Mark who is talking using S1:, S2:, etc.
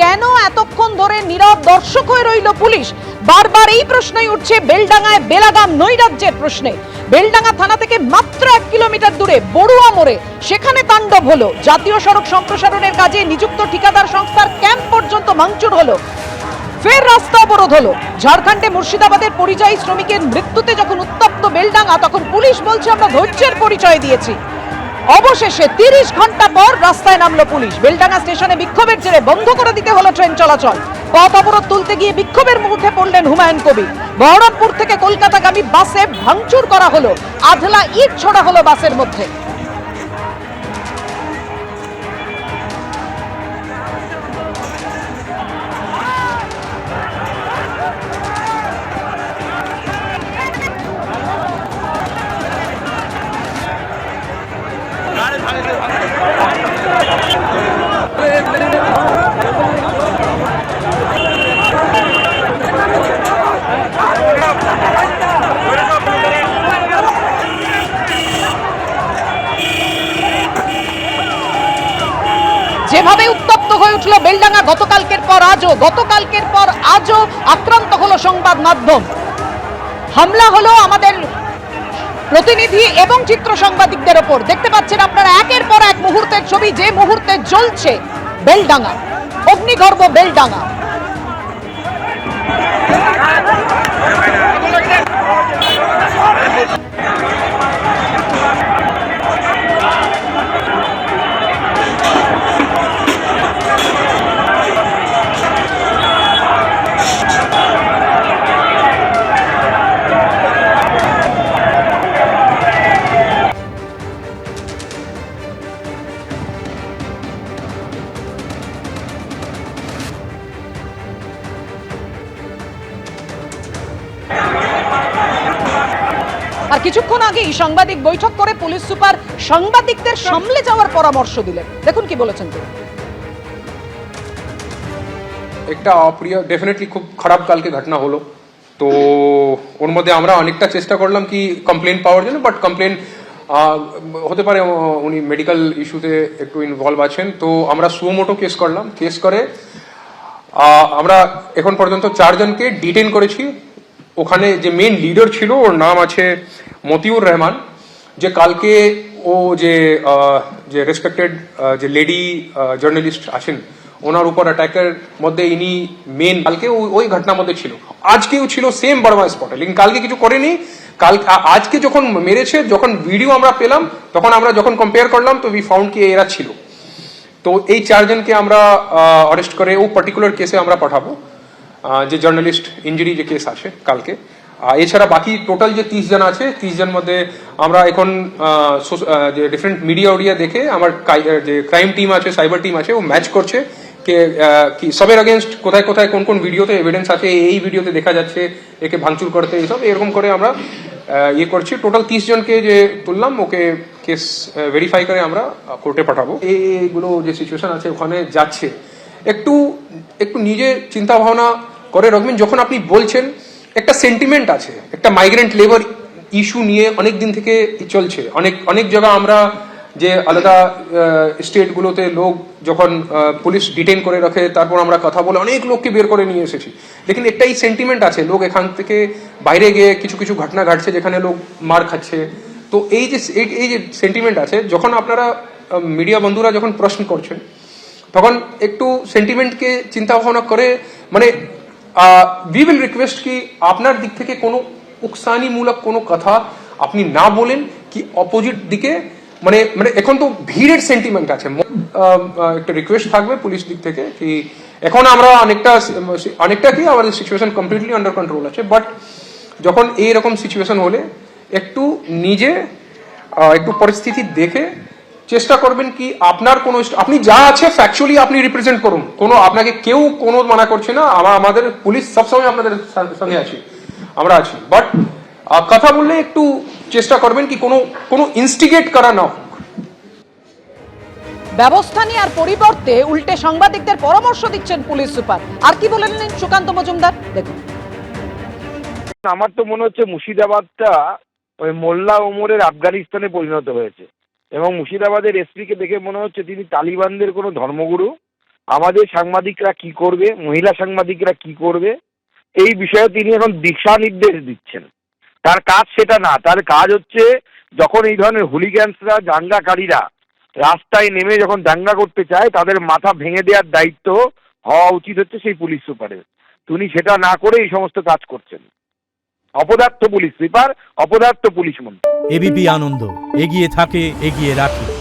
S1: কেন এতক্ষণ ধরে নীরব দর্শক হয়ে রইল পুলিশ? বারবার এই প্রশ্নই উঠছে বেলডাঙ্গায় বেলাগাম নৈরাজ্যের প্রশ্নে। বেলডাঙ্গা থানা থেকে মাত্র 1 কিলোমিটার দূরে বড়ুয়া মোড়ে সেখানে তাণ্ডব হলো। জাতীয় সড়ক সম্প্রসারণের কাজে নিযুক্ত ঠিকাদার সংস্থার ক্যাম্প পর্যন্ত ভাঙচুর হলো। ফের রাস্তা অবরোধ হলো। ঝাড়খণ্ডে মুর্শিদাবাদের পরিযায়ী শ্রমিকের মৃত্যুতে যখন উত্তপ্ত বেলডাঙ্গা, তখন পুলিশ বলছে আমরা ধৈর্যের পরিচয় দিয়েছি। অবশেষে 30 ঘন্টা পর রাস্তায় নামলো পুলিশ। বেলডাঙ্গা স্টেশনে বিক্ষোভের জেরে বন্ধ করে দিতে হলো ট্রেন চলাচল। পথ অবরোধ তুলতে গিয়ে বিক্ষোভের মুখে পড়লেন হুমায়ুন কবির। বহরমপুর থেকে কলকাতাগামী বাসে ভাঙচুর করা হলো, আধলা ইট ছোড়া হলো বাসের মধ্যে। যেভাবে উত্তপ্ত হয়ে উঠল বেলডাঙ্গা গতকালকের পর আজও আক্রান্ত হলো সংবাদ মাধ্যম। হামলা হলো আমাদের প্রতিনিধি এবং চিত্র সাংবাদিকদের ওপর। দেখতে পাচ্ছেন আপনারা একের পর এক মুহূর্তের ছবি, যে মুহূর্তে জ্বলছে বেলডাঙ্গা, অগ্নিগর্ভ বেলডাঙ্গা। আর কিছুক্ষণ আগেই সাংবাদিক বৈঠক করে পুলিশ সুপার সাংবাদিকদের সামলে যাওয়ার পরামর্শ দিলেন। দেখুন কি বলেছেন তিনি।
S2: একটা অপ্রিয়, ডেফিনেটলি খুব খারাপ কালকে ঘটনা হলো। তো ওর মধ্যে আমরা অনেকটা চেষ্টা করলাম কি কমপ্লেন পাওয়ার জন্য, বাট কমপ্লেন হতে পারে উনি মেডিকেল ইস্যুতে একটু ইনভলভ আছেন। তো আমরা সুমোটো কেস করলাম। কেস করে আমরা এখন পর্যন্ত 4 জনকে ডিটেইন করেছি। ওখানে যে মেন লিডার ছিল, ওর নাম আছে মতিউর রহমান, যে কালকে ও যে রেসপেক্টেড যে লেডি জার্নালিস্ট আছেন, ওনার উপর অ্যাটাকের মধ্যে ইনি মেন। কালকে ওই ঘটনার মধ্যে ছিল, আজকেও ছিল সেম বড়মা স্পটে, লেকিন কালকে কিছু করেনি। আজকে যখন মেরেছে, যখন ভিডিও আমরা পেলাম, তখন আমরা যখন কম্পেয়ার করলাম, তো উই ফাউন্ড কি এরা ছিল। তো এই 4 জনকে আমরা অ্যারেস্ট করে ও পার্টিকুলার কেসে আমরা পাঠাবো, যে জার্নালিস্ট ইঞ্জুরি যে কেস আছে কালকে। এছাড়া বাকি টোটাল যে 30 জন আছে, 30 জন মধ্যে আমরা এখন যে ডিফারেন্ট মিডিয়া দেখে আমার যে ক্রাইম টিম আছে, সাইবার টিম আছে, ও ম্যাচ করছে কি সবের अगेंस्ट কোথায় কোথায় কোন কোন ভিডিওতে এভিডেন্স আছে, এই ভিডিওতে দেখা যাচ্ছে একে ভাঙচুর করতে, এইসব এরকম করে আমরা ইয়ে করছি। টোটাল 30 জনকে যে তুললাম, ওকে কেস ভেরিফাই করে আমরা কোর্টে পাঠাবো। এইগুলো যে সিচুয়েশন আছে ওখানে যাচ্ছে, একটু নিজে চিন্তা ভাবনা করে রাখবেন। যখন আপনি বলছেন, একটা সেন্টিমেন্ট আছে, একটা মাইগ্রেন্ট লেবার ইস্যু নিয়ে অনেক দিন থেকে চলছে। অনেক জায়গা আমরা যে আলাদা স্টেটগুলোতে লোক যখন পুলিশ ডিটেইন করে রাখে, তারপর আমরা কথা বলে অনেক লোককে বের করে নিয়ে এসেছি। লেকিন একটাই সেন্টিমেন্ট আছে, লোক এখান থেকে বাইরে গিয়ে কিছু ঘটনা ঘটছে যেখানে লোক মার খাচ্ছে। তো এই যে সেন্টিমেন্ট আছে, যখন আপনারা মিডিয়া বন্ধুরা যখন প্রশ্ন করছেন, তখন একটু সেন্টিমেন্টকে চিন্তা ভাবনা করে, মানে উই উইল রিকোয়েস্ট কি আপনার দিক থেকে কোনো উকসানিমূলক কোনো কথা আপনি না বলেন, কি অপোজিট দিকে মানে এখন তো ভিড়ের সেন্টিমেন্ট আছে। একটা রিকোয়েস্ট থাকবে পুলিশ দিক থেকে কি এখন আমরা অনেকটা কি আমাদের সিচুয়েশন কমপ্লিটলি আন্ডার কন্ট্রোল আছে, বাট যখন এইরকম সিচুয়েশন হলে একটু নিজে একটু পরিস্থিতি দেখে চেষ্টা করবেন কি আপনার কোনো, আপনি যা আছে ফ্যাকচুয়ালি আপনি রিপ্রেজেন্ট করুন। কোনো আপনাকে কেউ কোনো মানা করছে না, আমাদের পুলিশ সবসময় আপনাদের সঙ্গে আছি, আমরা আছি। বাট কথা বললে একটু চেষ্টা করবেন কি কোনো ইনস্টিগেট করা না হোক।
S1: ব্যবস্থা নিয়ে আর পরিবর্তে উল্টে সাংবাদিকদের পরামর্শ দিচ্ছেন পুলিশ সুপার। আর কি বলেন সুকান্ত মজুমদার, দেখুন।
S3: আমার তো মনে হচ্ছে মুর্শিদাবাদটা ওই মোল্লা ওমরের আফগানিস্তানে পরিণত হয়েছে, এবং মুর্শিদাবাদের এসপিকে দেখে মনে হচ্ছে তিনি তালিবানদের কোনো ধর্মগুরু আমাদের সাংবাদিকরা কি করবে, মহিলা সাংবাদিকরা কি করবে, এই বিষয়ে তিনি এখন দিশা নির্দেশ দিচ্ছেন। তার কাজ সেটা না, তার কাজ হচ্ছে যখন এই ধরনের হুলিগ্যান্সরা, দাঙ্গাকারীরা রাস্তায় নেমে যখন দাঙ্গা করতে চায় তাদের মাথা ভেঙে দেওয়ার দায়িত্ব হওয়া উচিত হচ্ছে সেই পুলিশ সুপারের। তিনি সেটা না করে এই সমস্ত কাজ করছেন। অপদার্থ পুলিশ সুপার, অপদার্থ পুলিশ মন্ত্রী।
S4: এবিপি আনন্দ এগিয়ে থাকে, এগিয়ে রাখে।